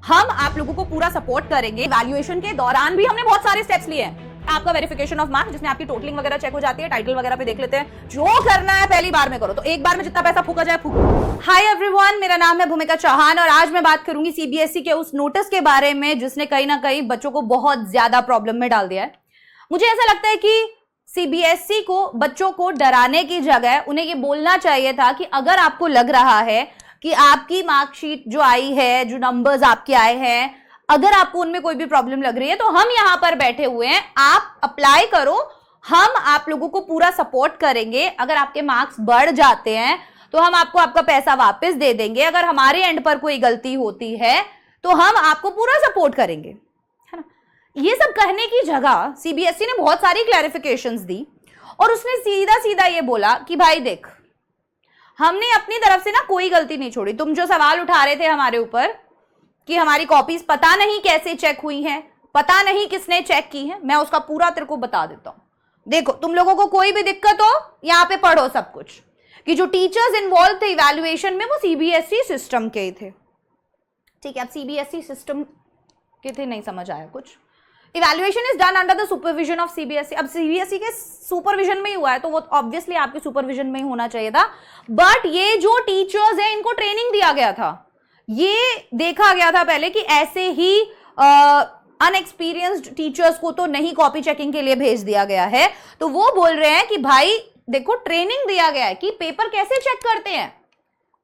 हम आप लोगों को पूरा सपोर्ट करेंगे। इवैल्यूएशन के दौरान भी हमने बहुत सारे स्टेप्स लिए हैं। आपका वेरिफिकेशन ऑफ मार्क्स, जिसमें आपकी टोटलिंग वगैरह चेक हो जाती है, टाइटल वगैरह पे देख लेते हैं। जो करना है पहली बार में करो, तो एक बार में जितना पैसा फूका जाए फूको। हाय एवरीवन, मेरा नाम है भूमिका चौहान और आज मैं बात करूंगी सीबीएसई के उस नोटिस के बारे में जिसने कहीं ना कहीं बच्चों को बहुत ज्यादा प्रॉब्लम में डाल दिया है। मुझे ऐसा लगता है कि सीबीएसई को बच्चों को डराने की जगह उन्हें ये बोलना चाहिए था कि अगर आपको लग रहा है कि आपकी मार्कशीट जो आई है, जो नंबर्स आपके आए हैं, अगर आपको उनमें कोई भी प्रॉब्लम लग रही है तो हम यहां पर बैठे हुए हैं, आप अप्लाई करो, हम आप लोगों को पूरा सपोर्ट करेंगे। अगर आपके मार्क्स बढ़ जाते हैं तो हम आपको आपका पैसा वापस दे देंगे। अगर हमारे एंड पर कोई गलती होती है तो हम आपको पूरा सपोर्ट करेंगे, है ना। ये सब कहने की जगह सीबीएसई ने बहुत सारी क्लैरिफिकेशंस दी और उसने सीधा सीधा ये बोला कि भाई देख, हमने अपनी तरफ से ना कोई गलती नहीं छोड़ी। तुम जो सवाल उठा रहे थे हमारे ऊपर कि हमारी कॉपीज पता नहीं कैसे चेक हुई हैं, पता नहीं किसने चेक की है, मैं उसका पूरा तेरे को बता देता हूं। देखो, तुम लोगों को कोई भी दिक्कत हो यहां पे पढ़ो सब कुछ, कि जो टीचर्स इन्वॉल्व थे इवैल्यूएशन में वो सीबीएसई सिस्टम के ही थे। ठीक है, अब सीबीएसई सिस्टम के थे, नहीं समझ आया कुछ। Evaluation is done under the supervision of CBSE. अब सीबीएसई के सुपरविजन में ही हुआ है तो वो ऑब्वियसली आपके सुपरविजन में ही होना चाहिए था। बट ये जो टीचर्स हैं इनको ट्रेनिंग दिया गया था, ये देखा गया था पहले कि ऐसे ही अनएक्सपीरियंस्ड टीचर्स को तो नहीं कॉपी चेकिंग के लिए भेज दिया गया है। तो वो बोल रहे हैं कि भाई देखो, ट्रेनिंग दिया गया है कि पेपर कैसे चेक करते हैं,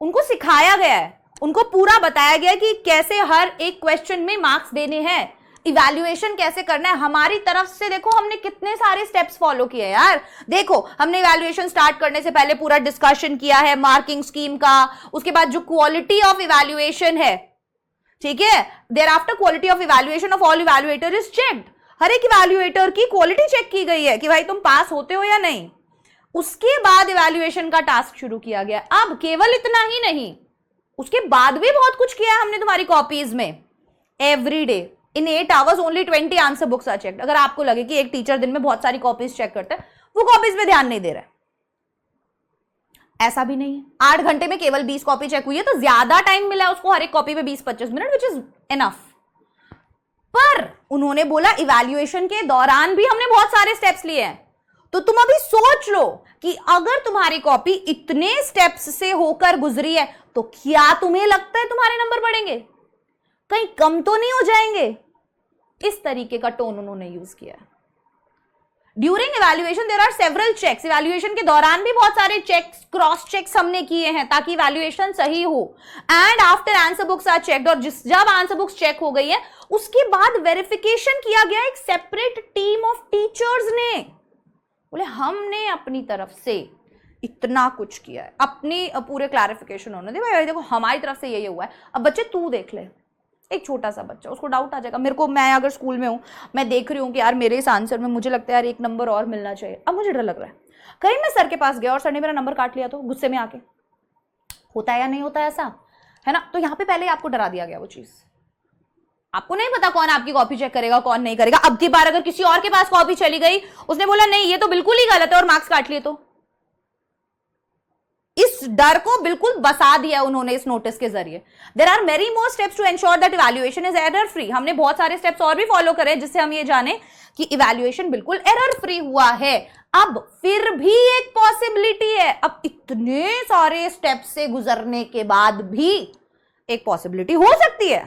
उनको सिखाया गया है, उनको पूरा बताया गया कि कैसे हर एक क्वेश्चन में मार्क्स देने हैं, इवैल्यूएशन कैसे करना है। हमारी तरफ से देखो हमने कितने सारे स्टेप्स फॉलो किए यार। देखो, हमने इवैल्यूएशन स्टार्ट करने से पहले पूरा डिस्कशन किया है मार्किंग स्कीम का, उसके बाद जो क्वालिटी ऑफ इवैल्यूएशन है, ठीक है, thereafter quality of evaluation of all evaluator is checked. हर एक इवैल्यूएटर की क्वालिटी चेक की गई है कि भाई तुम पास होते हो या नहीं। उसके बाद इवैल्यूएशन का टास्क शुरू किया गया। अब केवल इतना ही नहीं, उसके बाद भी बहुत कुछ किया हमने तुम्हारी कॉपीज में। Every day in 8 hours only 20 answer books are checked. अगर आपको लगे कि एक टीचर दिन में बहुत सारी कॉपीज चेक करता है, वो कॉपीज पे ध्यान नहीं दे रहा है, ऐसा भी नहीं है। 8 घंटे में केवल 20 कॉपी चेक हुई है तो ज्यादा टाइम मिला है उसको हर एक कॉपी पे 20-25 मिनट, विच इज इनफ। पर उन्होंने बोला इवैल्यूएशन के दौरान भी हमने बहुत सारे स्टेप्स लिए हैं। तो तुम अभी सोच लो कि अगर तुम्हारी कॉपी इतने स्टेप्स से होकर गुजरी है तो क्या तुम्हें लगता है तुम्हारे नंबर बढ़ेंगे? कहीं कम तो नहीं हो जाएंगे? इस तरीके का टोन उन्होंने यूज किया। During evaluation there are several checks. Evaluation के दौरान भी बहुत सारे चेक्स, क्रॉस चेक्स हमने किए हैं ताकि इवैल्यूएशन सही हो। And after answer books are checked, और जब आंसर बुक्स चेक हो गई है उसके बाद वेरिफिकेशन किया गया एक सेपरेट टीम ऑफ टीचर्स ने। बोले हमने अपनी तरफ से इतना कुछ किया है, अपनी पूरे क्लैरिफिकेशन होने दे। भाई देखो, हमारी तरफ से ये हुआ है। अब बच्चे तू देख ले, एक छोटा सा बच्चा, उसको डाउट आ जाएगा। मेरे को, मैं अगर स्कूल में हूँ, मैं देख रही हूँ कि यार मेरे इस आंसर में मुझे लगता है यार 1 नंबर और मिलना चाहिए। अब मुझे डर लग रहा है कहीं मैं सर के पास गया और सर ने मेरा नंबर काट लिया तो गुस्से में आके, होता है या नहीं होता है ऐसा, है ना। तो यहाँ पे पहले आपको डरा दिया गया वो चीज। आपको नहीं पता कौन आपकी कॉपी चेक करेगा, कौन नहीं करेगा। अब की बार अगर किसी और के पास कॉपी चली गई, उसने बोला नहीं ये तो बिल्कुल ही गलत है और मार्क्स काट लिए, तो इस डर को बिल्कुल बसा दिया उन्होंने इस नोटिस के जरिए। There are many more steps to ensure that evaluation is error free. हमने बहुत सारे स्टेप्स और भी फॉलो करे जिससे हम ये जाने कि इवैल्यूएशन बिल्कुल एरर फ्री हुआ है। अब फिर भी एक पॉसिबिलिटी है, अब इतने सारे स्टेप्स से गुजरने के बाद भी एक पॉसिबिलिटी हो सकती है,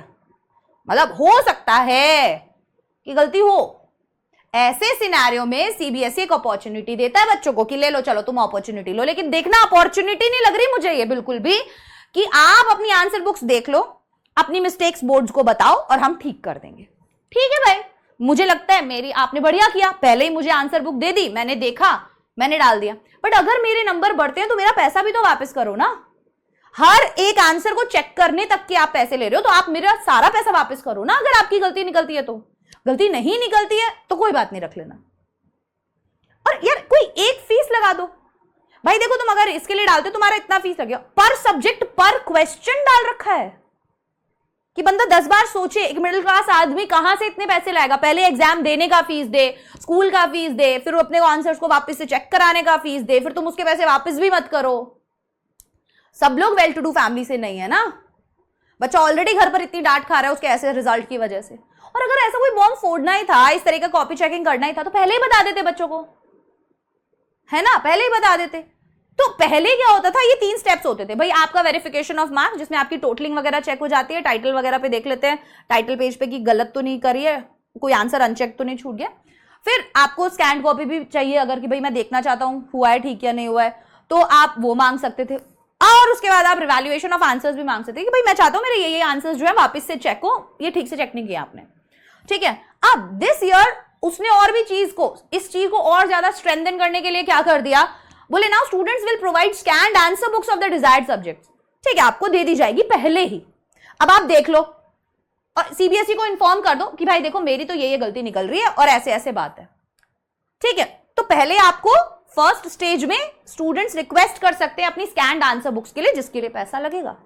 मतलब हो सकता है कि गलती हो। ऐसे सिनेरियो में सीबीएसई एक अपॉर्चुनिटी देता है बच्चों को कि ले लो, चलो तुम अपॉर्चुनिटी लो। लेकिन देखना, अपॉर्चुनिटी नहीं लग रही मुझे ये बिल्कुल भी कि आप अपनी आंसर बुक्स देख लो, अपनी मिस्टेक्स बोर्ड्स को बताओ और हम ठीक कर देंगे। ठीक है भाई, मुझे लगता है मेरी आपने बढ़िया किया, पहले ही मुझे आंसर बुक दे दी, मैंने देखा, मैंने डाल दिया। बट अगर मेरे नंबर बढ़ते हैं तो मेरा पैसा भी तो वापस करो ना। हर एक आंसर को चेक करने तक के आप पैसे ले रहे हो तो आप मेरा सारा पैसा वापस करो ना। अगर आपकी गलती निकलती है तो, गलती नहीं निकलती है तो कोई बात नहीं, रख लेना। और यार कोई एक फीस लगा दो भाई। देखो, तुम अगर इसके लिए डालते तुम्हारा इतना फीस लग गया, पर सब्जेक्ट पर क्वेश्चन डाल रखा है कि बंदा 10 बार सोचे। एक मिडिल क्लास आदमी कहां से इतने पैसे लाएगा? पहले एग्जाम देने का फीस दे, स्कूल का फीस दे, फिर अपने आंसर्स को वापस से चेक कराने का फीस दे, फिर तुम उसके पैसे वापस भी मत करो। सब लोग वेल टू डू फैमिली से नहीं है ना। बच्चा ऑलरेडी घर पर इतनी डांट खा रहा है उसके ऐसे रिजल्ट की वजह से। और अगर ऐसा कोई बॉम्ब फोड़ना ही था, इस तरह का कॉपी चेकिंग करना ही था, तो पहले ही बता देते बच्चों को, है ना, पहले ही बता देते। तो पहले क्या होता था, ये 3 स्टेप्स होते थे भाई। आपका वेरिफिकेशन ऑफ मार्क्स, जिसमें आपकी टोटलिंग वगैरह चेक हो जाती है, टाइटल वगैरह पे देख लेते हैं, टाइटल पेज पे कि गलत तो नहीं करी है, कोई आंसर अनचेक तो नहीं छूट गया। फिर आपको स्कैन कॉपी भी चाहिए, अगर कि भाई मैं देखना चाहता हूं हुआ है ठीक या नहीं हुआ है, तो आप वो मांग सकते थे। और उसके बाद आप रिवैल्यूएशन ऑफ आंसर्स भी मांग सकते हैं कि भाई मैं चाहता हूं मेरे ये आंसर्स जो है वापस से चेक हो, ये ठीक से चेक नहीं किया आपने, ठीक है। अब दिस ईयर उसने और भी इस चीज को और ज्यादा स्ट्रेंथन करने के लिए क्या कर दिया, बोले now students will provide scanned answer books of the desired subjects. ठीक है, आपको दे दी जाएगी पहले ही, अब आप देख लो और सीबीएसई को इन्फॉर्म कर दो कि भाई देखो मेरी तो ये गलती निकल रही है और ऐसे ऐसे बात है, ठीक है। तो पहले आपको फर्स्ट स्टेज में स्टूडेंट्स रिक्वेस्ट कर सकते हैं अपनी स्कैन्ड आंसर बुक्स के लिए, जिसके लिए पैसा लगेगा।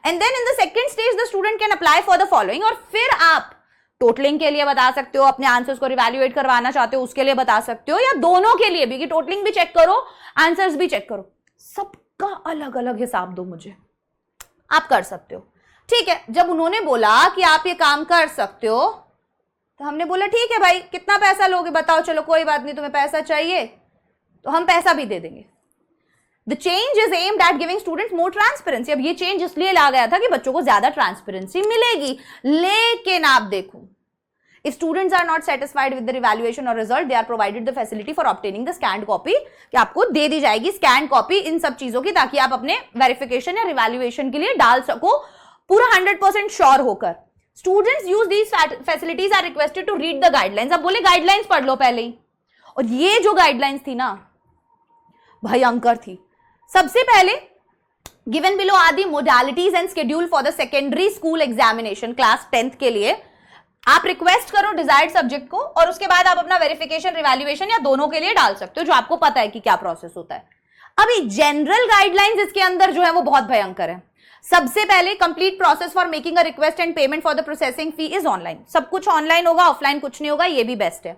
And then in the second stage the student can apply for the following, और फिर आप टोटलिंग के लिए बता सकते हो, अपने आंसर्स को रिवैल्यूएट करवाना चाहते हो उसके लिए बता सकते हो, या दोनों के लिए भी कि टोटलिंग भी चेक करो आंसर्स भी चेक करो। सबका अलग अलग हिसाब दो मुझे, आप कर सकते हो, ठीक है। जब उन्होंने बोला कि आप ये काम कर सकते हो तो हमने बोला ठीक है भाई, कितना पैसा लोगे बताओ, चलो कोई बात नहीं, तुम्हें पैसा चाहिए तो हम पैसा भी दे देंगे। The change is aimed at giving students more transparency. अब ये चेंज इसलिए ला गया था कि बच्चों को ज्यादा ट्रांसपेरेंसी मिलेगी, लेकिन आप देखो if students are not satisfied with the evaluation or result, they are provided the facility for obtaining the scanned copy, कि आपको दे दी जाएगी स्कैन कॉपी इन सब चीजों की, ताकि आप अपने वेरिफिकेशन या रिवैल्यूएशन के लिए डाल सको पूरा 100% श्योर होकर। Students use these facilities are requested to read the guidelines. अब बोले गाइडलाइंस पढ़ लो पहले ही, और ये जो गाइडलाइंस थी ना भयंकर थी। सबसे पहले given below are the modalities and schedule for the secondary school examination class 10th के लिए। आप रिक्वेस्ट करो डिजायर्ड सब्जेक्ट को और उसके बाद आप अपना वेरिफिकेशन रिवैल्यूएशन या दोनों के लिए डाल सकते हो, जो आपको पता है कि क्या प्रोसेस होता है। अभी जनरल गाइडलाइंस इसके अंदर जो है वो बहुत भयंकर है। सबसे पहले complete process for making a request and payment for the processing fee is online. सब कुछ ऑनलाइन होगा, ऑफलाइन कुछ नहीं होगा, ये भी बेस्ट है।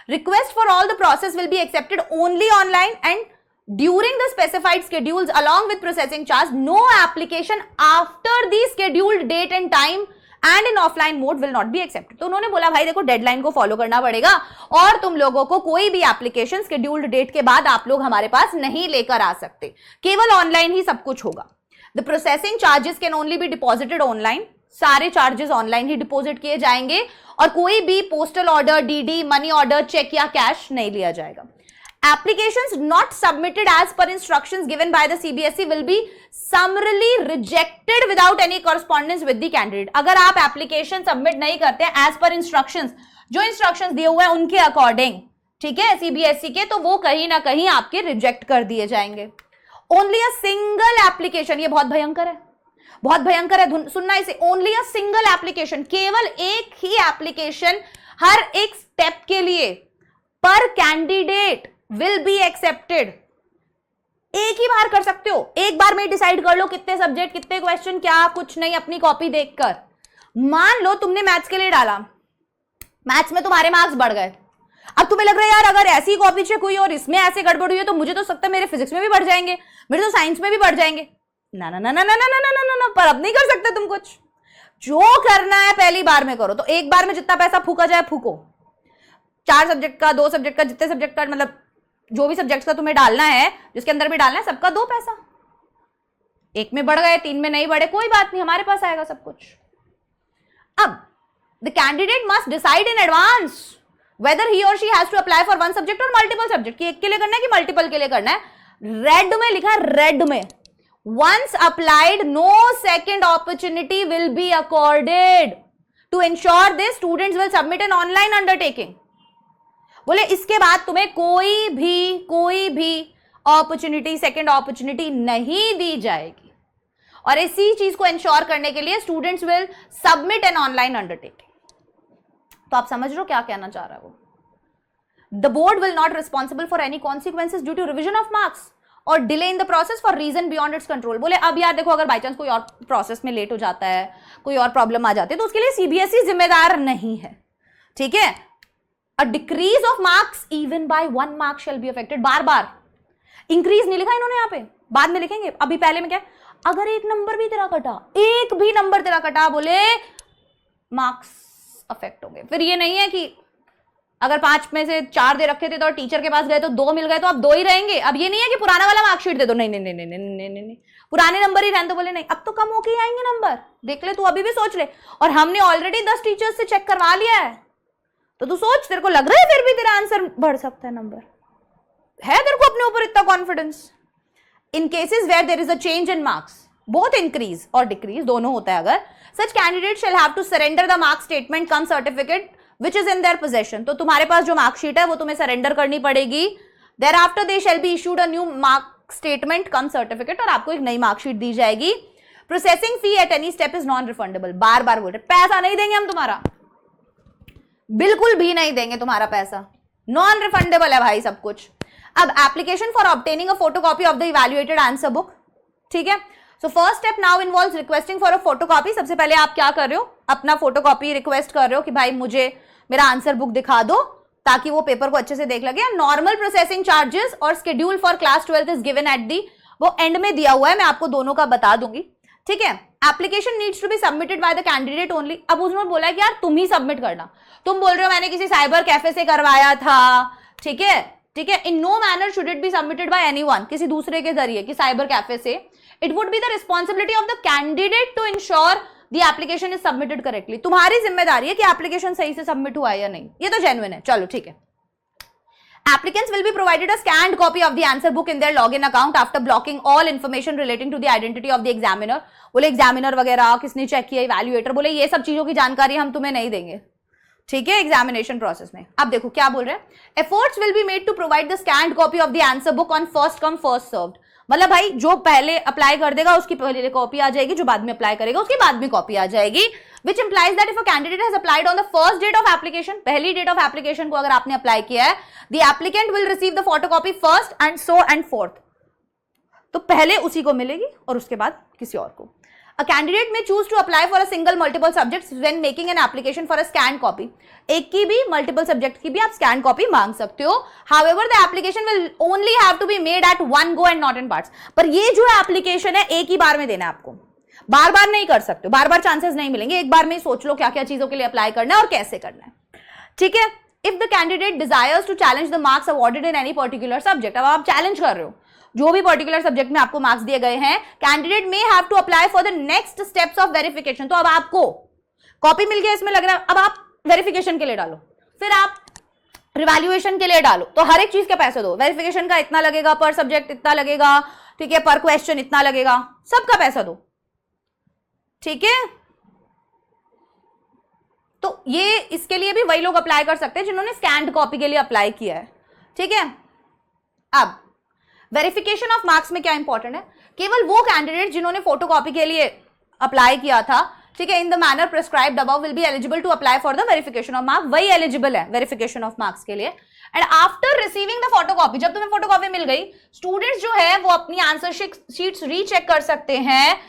Request for all the process will be accepted only online and during the specified schedules along with processing charge. No application after the scheduled date and time and in offline mode will not be accepted. तो उन्होंने बोला भाई देखो deadline को follow करना पड़ेगा और तुम लोगों को कोई भी एप्लीकेशन शेड्यूल्ड डेट के बाद आप लोग हमारे पास नहीं लेकर आ सकते, केवल ऑनलाइन ही सब कुछ होगा। The processing charges can only be deposited online. सारे चार्जेस ऑनलाइन ही डिपॉजिट किए जाएंगे और कोई भी postal order, DD, money order, cheque या कैश नहीं लिया जाएगा। Applications not submitted as per instructions given by the CBSE will be summarily rejected without any correspondence with the candidate. अगर आप एप्लीकेशन सबमिट नहीं करते हैं as per instructions, जो इंस्ट्रक्शंस दिए हुए हैं उनके अकॉर्डिंग, ठीक है, CBSE के, तो वो कहीं ना कहीं आपके रिजेक्ट कर दिए जाएंगे। Only a single application, ये बहुत भयंकर है, बहुत भयंकर है, सुनना इसे। Only a single application, केवल एक ही एप्लीकेशन हर एक स्टेप के लिए पर कैंडिडेट विल बी एक्सेप्टेड। एक ही बार कर सकते हो, एक बार में डिसाइड कर लो कितने सब्जेक्ट, कितने क्वेश्चन, क्या, कुछ नहीं, अपनी कॉपी देखकर। मान लो तुमने मैथ्स के लिए डाला, मैथ्स में तुम्हारे मार्क्स बढ़ गए, अब तुम्हें लग रहा है यार अगर ऐसी कॉपी चेक हुई और इसमें ऐसे गड़बड़ हुई है तो मुझे तो सकता है मेरे फिजिक्स में भी बढ़ जाएंगे, मेरे तो साइंस में भी बढ़ जाएंगे। ना ना ना ना ना ना ना ना ना, पर अब नहीं कर सकते तुम कुछ। जो करना है पहली बार में करो, तो एक बार में जितना पैसा फूका जाए फूको। 4 सब्जेक्ट का, 2 सब्जेक्ट का, जितने सब्जेक्ट का, मतलब जो भी सब्जेक्ट्स का तुम्हें डालना है, जिसके अंदर भी डालना है, सबका 2 पैसा। एक में बढ़ गए, 3 में नहीं बढ़े, कोई बात नहीं, हमारे पास आएगा सब कुछ। अब the candidate must decide in advance whether he or she has to apply for one subject or multiple subject, कि एक के लिए करना है कि मल्टीपल के लिए करना है। रेड में लिखा है, रेड में, once applied no second opportunity will be accorded. To ensure this, students will submit an online undertaking. बोले इसके बाद तुम्हें कोई भी अपॉर्चुनिटी, सेकेंड अपॉर्चुनिटी नहीं दी जाएगी। और इसी चीज को इंश्योर करने के लिए students will submit an online undertaking. तो आप समझ लो क्या कहना चाह रहा है वो। The board will not responsible for any consequences due to revision of marks or delay in the process for reason beyond its control. बोले अब यार देखो अगर बाई चांस कोई और प्रोसेस में लेट हो जाता है, कोई और प्रॉब्लम आ जाती है, तो उसके लिए सीबीएसई जिम्मेदार नहीं है, ठीक है। A decrease of marks even bye 1 mark shall be affected. Bar bar increase नहीं लिखा इन्होंने, यहां पे बाद में लिखेंगे, अभी पहले में क्या, अगर एक नंबर भी तेरा कटा, एक भी नंबर तेरा कटा, बोले मार्क्स अफेक्ट हो गए। फिर ये नहीं है कि अगर 5 में से 4 दे रखे थे तो टीचर के पास गए तो 2 मिल गए तो अब 2 ही रहेंगे। अब ये नहीं है कि पुराना वाला मार्कशीट दे दो, नहीं नहीं नहीं नहीं नहीं नहीं नहीं, नहीं। पुराने नंबर ही रहने तो बोले नहीं, अब तो कम होके आएंगे नंबर, देख ले तू, अभी भी सोच ले। और हमने ऑलरेडी 10 टीचर्स से चेक करवा लिया है, तो तू सोच, तेरे को लग रहा है फिर भी तेरा आंसर बढ़ सकता है, नंबर है तेरे को अपने ऊपर इतना confidence. In cases where there is a change in marks, both increase और डिक्रीज दोनों होता है, अगर such candidate shall have to surrender the marks statement cum certificate which is in their possession, तो तुम्हारे पास जो मार्कशीट है वो तुम्हें सरेंडर करनी पड़ेगी। Thereafter they shall be issued a new mark statement cum certificate, और आपको एक नई मार्कशीट दी जाएगी। Processing fee at any step is non refundable, बार बार बोल रहे पैसा नहीं देंगे हम तुम्हारा, बिल्कुल भी नहीं देंगे तुम्हारा पैसा, नॉन रिफंडेबल है भाई सब कुछ। अब application for obtaining a photocopy of the evaluated answer book, ठीक है। So first step now involves requesting for a photocopy. सबसे पहले आप क्या कर रहे हो, अपना फोटोकॉपी रिक्वेस्ट कर रहे हो कि भाई मुझे मेरा आंसर बुक दिखा दो, ताकि वो पेपर को अच्छे से देख लगे। नॉर्मल प्रोसेसिंग चार्जेस और schedule for class 12 is given at the, वो एंड में दिया हुआ है, मैं आपको दोनों का बता दूंगी, ठीक है। Application needs to be submitted by the candidate only. अब उसने बोला कि यार तुम ही सबमिट करना, तुम बोल रहे हो मैंने किसी साइबर कैफे से करवाया था, ठीक है, ठीक है। In no manner should it be submitted by anyone, किसी दूसरे के जरिए कि साइबर कैफे से। It would be the responsibility of the candidate to ensure the application is submitted correctly. तुम्हारी जिम्मेदारी है कि एप्लीकेशन सही से सबमिट हुआ है या नहीं, ये तो जेन्युइन है, चलो ठीक है। Applicants will be provided a scanned copy of the answer book in their login account after blocking all information relating to the identity of the examiner। बोले एग्जामिनर वगैरह किसने चेक किया, इवैल्यूएटर, बोले ये सब चीजों की जानकारी हम तुम्हें नहीं देंगे, ठीक है, एग्जामिनेशन प्रोसेस में। अब देखो क्या बोल रहे हैं, efforts will be made to provide the scanned copy of the answer book on first come first served. मतलब भाई जो पहले अप्लाई कर देगा उसकी पहले कॉपी आ जाएगी, जो बाद में अप्लाई करेगा उसकी बाद में कॉपी आ जाएगी। Which implies that if a candidate has applied on the first date of application, पहली डेट ऑफ एप्लीकेशन को अगर आपने अप्लाई किया है, the applicant will receive the photocopy first and so and forth। तो पहले उसी को मिलेगी और उसके बाद किसी और को। A candidate may choose to apply for a single multiple subjects when making an application for a scanned copy। एक की भी multiple subject की भी आप scanned copy मांग सकते हो। However, the application will only have to be made at one go and not in parts। पर ये जो application है एक ही बार में देना है आपको, बार बार नहीं कर सकते हो, बार बार चांसेस नहीं मिलेंगे, एक बार में सोच लो क्या क्या चीजों के लिए अप्लाई करना है और कैसे करना है, ठीक है। If the candidate desires to challenge the marks awarded in any particular subject, अब आप चैलेंज कर रहे हो जो भी पर्टिकुलर सब्जेक्ट में आपको मार्क्स दिए गए हैं, candidate may have to apply for the next steps of verification. तो अब आपको कॉपी मिल गया, इसमें लग रहा है, अब आप वेरिफिकेशन के लिए डालो, फिर आप रिवैल्यूएशन के लिए डालो, तो हर एक चीज के पैसे दो, वेरिफिकेशन का इतना लगेगा, पर सब्जेक्ट इतना लगेगा, ठीक है, पर क्वेश्चन इतना लगेगा, सबका पैसा दो, ठीक है। तो ये इसके लिए भी वही लोग अप्लाई कर सकते हैं जिन्होंने स्कैन्ड कॉपी के लिए अप्लाई किया है, ठीक है। अब वेरिफिकेशन ऑफ मार्क्स में क्या इंपॉर्टेंट है, केवल वो कैंडिडेट जिन्होंने फोटोकॉपी के लिए अप्लाई किया था, ठीक है, in the manner prescribed above will be eligible to apply for the verification of marks, वही एलिजिबल है वेरिफिकेशन ऑफ मार्क्स के लिए। And after receiving the photocopy, जब तुम्हें फोटोकॉपी मिल गई, स्टूडेंट्स जो है वो अपनी आंसर शीट्स रीचेक कर सकते हैं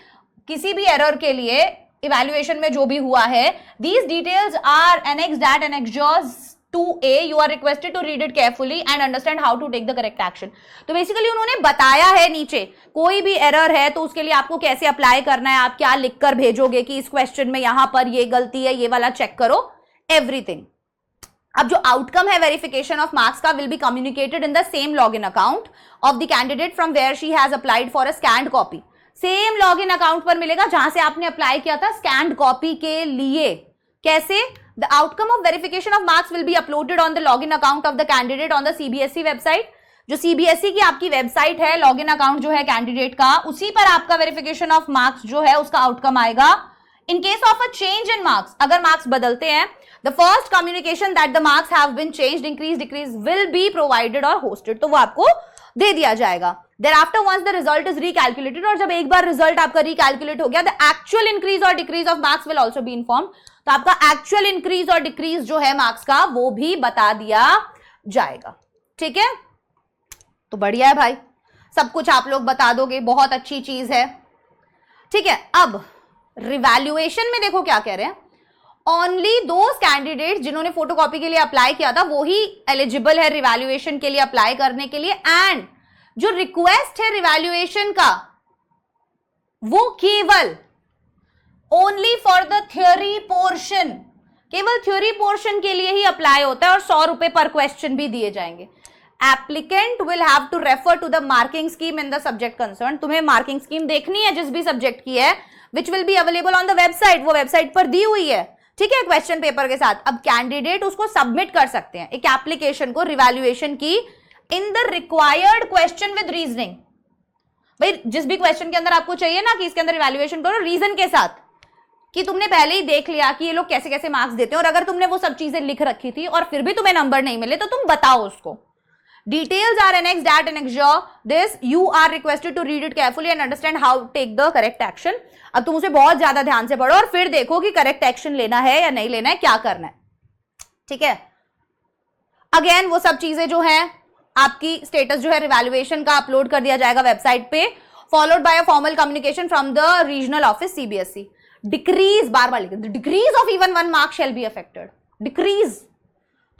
किसी भी एरर के लिए, इवैल्यूएशन में जो भी हुआ है। These details are annexed at annexures 2A. You are requested to read it carefully and understand how to take the correct action। तो बेसिकली उन्होंने बताया है नीचे, कोई भी एरर है तो उसके लिए आपको कैसे अप्लाई करना है, आप क्या लिखकर भेजोगे कि इस क्वेश्चन में यहां पर ये गलती है, ये वाला चेक करो, एवरीथिंग। अब जो आउटकम है वेरिफिकेशन ऑफ मार्क्स का will be communicated in the same login account of the candidate from where she has applied for a scanned copy. Same login account पर मिलेगा जहां से आपने अप्लाई किया था स्कैन्ड कॉपी के लिए। कैसे? The outcome of verification of marks will be uploaded on the login account of the candidate on the CBSE website. जो सीबीएसई की आपकी वेबसाइट है, लॉगिन अकाउंट जो है कैंडिडेट का, उसी पर आपका वेरिफिकेशन ऑफ मार्क्स जो है उसका आउटकम आएगा। In case of a change in marks, अगर मार्क्स बदलते हैं, the first communication that the marks have been changed, increase, decrease will be provided और होस्टेड, तो वो आपको दे दिया जाएगा। Thereafter once the result is recalculated, और जब एक बार रिजल्ट आपका रिकैलकुलेट हो गया, the actual increase or decrease of marks will also be informed। तो आपका एक्चुअल इंक्रीज और डिक्रीज जो है मार्क्स का वो भी बता दिया जाएगा। ठीक है, तो बढ़िया है भाई, सब कुछ आप लोग बता दोगे, बहुत अच्छी चीज है। ठीक है, अब रिवैल्यूएशन में देखो क्या कह रहे हैं, ओनली दोज कैंडिडेट जिन्होंने फोटोकॉपी के लिए अप्लाई किया था वो ही एलिजिबल है रिवैल्यूएशन के लिए अप्लाई करने के लिए। एंड जो रिक्वेस्ट है रिवैल्यूएशन का, वो केवल only for the theory portion, केवल थ्योरी पोर्शन के लिए ही अप्लाई होता है और 100 रुपए पर क्वेश्चन भी दिए जाएंगे। Applicant will have to refer to the marking scheme in the subject concern. तुम्हें मार्किंग स्कीम देखनी है जिस भी सब्जेक्ट की है, which will be available on the website, वो वेबसाइट पर दी हुई है, ठीक है, क्वेश्चन पेपर के साथ। अब कैंडिडेट उसको सबमिट कर सकते हैं, एक एप्लीकेशन को रिवैल्यूएशन की, in the required question with reasoning. भाई जिस भी क्वेश्चन के अंदर आपको चाहिए ना कि इसके अंदर इवैल्यूएशन करो, रीजन के साथ, कि तुमने पहले ही देख लिया कि ये लोग कैसे कैसे मार्क्स देते हैं, और अगर तुमने वो सब चीजें लिख रखी थी और फिर भी तुम्हें नंबर नहीं मिले तो तुम बताओ उसको। Details are annexed at annexure this. You are requested to read it carefully and understand how to take the correct action. अब तुम उसे बहुत ज्यादा ध्यान से पढ़ो और फिर देखो कि करेक्ट एक्शन लेना है या नहीं लेना है, क्या करना है, ठीक है। अगेन वो सब चीजें जो है आपकी स्टेटस जो है रिवैल्यूएशन का अपलोड कर दिया जाएगा वेबसाइट पे, followed by a formal communication from the regional office CBSE. Decrease, बार बार लिखे, decrease of even 1 mark shall be affected. Decrease,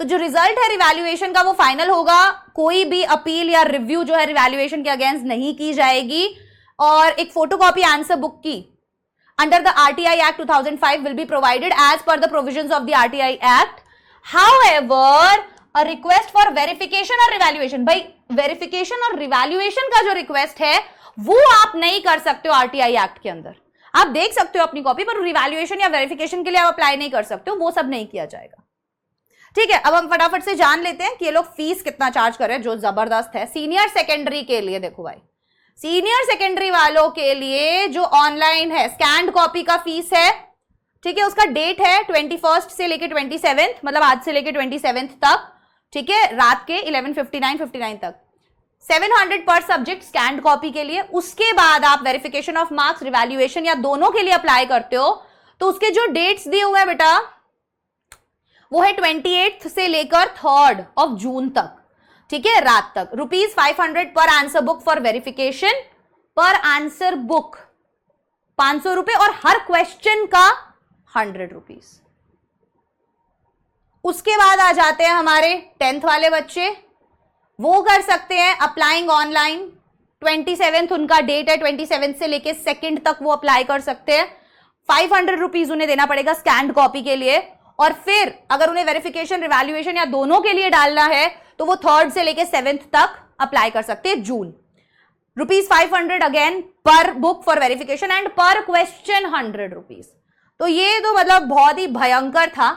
तो जो रिजल्ट है रिवैल्यूएशन का वो फाइनल होगा, कोई भी अपील या रिव्यू जो है रिवैल्यूएशन के अगेंस्ट नहीं की जाएगी। और एक फोटोकॉपी आंसर बुक की under the RTI act 2005 will be provided as per the provisions of the RTI act. However a request for verification और रिवैल्यूएशन, भाई वेरिफिकेशन और रिवैल्यूएशन का जो रिक्वेस्ट है वो आप नहीं कर सकते हो आरटीआई एक्ट के अंदर। आप देख सकते हो अपनी कॉपी पर, रिवैल्यूएशन या वेरिफिकेशन के लिए आप अप्लाई नहीं कर सकते हो, वो सब नहीं किया जाएगा, ठीक है। अब हम फटाफट से जान लेते हैं कि ये लोग फीस कितना चार्ज कर रहे हैं, जो जबरदस्त है। सीनियर सेकेंडरी के लिए देखो भाई, सीनियर सेकेंडरी वालों के लिए जो ऑनलाइन है स्कैन्ड कॉपी का फीस है, ठीक है, उसका डेट है 21 से लेके 27, मतलब आज से लेके 27 तक, ठीक है, रात के 11:59 तक 700 पर सब्जेक्ट स्कैन्ड कॉपी के लिए। उसके बाद आप वेरिफिकेशन ऑफ मार्क्स, रिवैल्यूएशन या दोनों के लिए अप्लाई करते हो तो उसके जो डेट्स दिए हुए हैं बेटा वो है 28 से लेकर 3 जून तक, ठीक है, रात तक। ₹500 पर आंसर बुक फॉर वेरिफिकेशन, पर आंसर बुक 500 रुपए और हर क्वेश्चन का 100 रुपीज। उसके बाद आ जाते हैं हमारे 10th वाले बच्चे, वो कर सकते हैं अप्लाइंग ऑनलाइन। 27 उनका डेट है, 27 से लेके 2 तक वो अप्लाई कर सकते हैं। 500 रुपीज उन्हें देना पड़ेगा स्कैन्ड कॉपी के लिए, और फिर अगर उन्हें वेरिफिकेशन, रिवैल्यूएशन या दोनों के लिए डालना है तो वो 3 से लेके 7 तक अप्लाई कर सकते हैं जून। ₹500 अगेन पर बुक फॉर वेरिफिकेशन एंड पर क्वेश्चन 100 रुपीज। तो ये तो मतलब बहुत ही भयंकर था,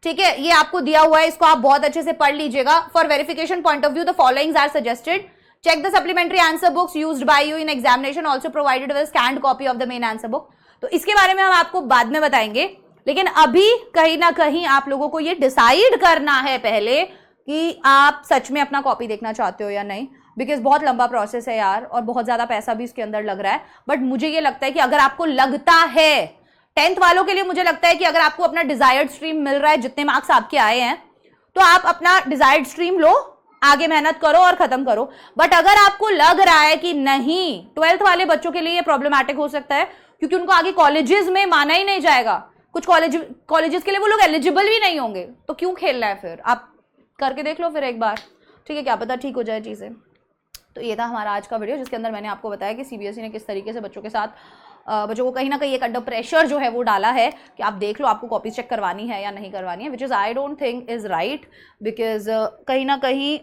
ठीक है, ये आपको दिया हुआ है, इसको आप बहुत अच्छे से पढ़ लीजिएगा। For verification point of view the followings are suggested. Check the supplementary answer books used by you in examination, also provided with scanned copy of the main answer book. तो इसके बारे में हम आपको बाद में बताएंगे, लेकिन अभी कहीं ना कहीं आप लोगों को ये डिसाइड करना है पहले कि आप सच में अपना कॉपी देखना चाहते हो या नहीं, बिकॉज बहुत लंबा प्रोसेस है यार और बहुत ज्यादा पैसा भी इसके अंदर लग रहा है। बट मुझे ये लगता है कि अगर आपको लगता है, 10th वालों के लिए मुझे लगता है कि अगर आपको अपना डिजायर्ड स्ट्रीम मिल रहा है, जितने मार्क्स आपके आए हैं, तो आप अपना डिजायर्ड स्ट्रीम लो, आगे मेहनत करो और खत्म करो। बट अगर आपको लग रहा है कि नहीं, 12th वाले बच्चों के लिए ये प्रॉब्लमैटिक हो सकता है, क्योंकि उनको आगे कॉलेजेस में माना ही नहीं जाएगा, कुछ कॉलेजेस के लिए वो लोग एलिजिबल भी नहीं होंगे, तो क्यों खेलना है फिर। आप करके देख लो फिर एक बार, ठीक है, क्या पता ठीक हो जाए चीजें। तो ये था हमारा आज का वीडियो, जिसके अंदर मैंने आपको बताया कि सीबीएसई ने किस तरीके से बच्चों के साथ, बच्चों को कहीं ना कहीं एक अंडर प्रेशर जो है वो डाला है कि आप देख लो आपको कॉपी चेक करवानी है या नहीं करवानी है, which is I don't think is right, because कहीं ना कहीं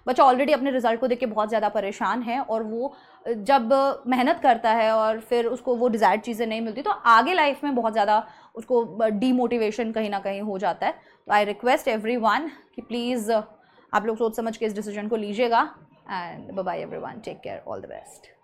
बच्चा ऑलरेडी अपने रिजल्ट को देख के बहुत ज़्यादा परेशान है, और वो जब मेहनत करता है और फिर उसको वो डिज़ायर्ड चीज़ें नहीं मिलती तो आगे लाइफ में बहुत ज़्यादा उसको डीमोटिवेशन कहीं ना कहीं हो जाता है। तो आई रिक्वेस्ट एवरीवन कि प्लीज़ आप लोग सोच समझ के इस डिसीजन को लीजिएगा। And bye bye everyone, take care, all the best.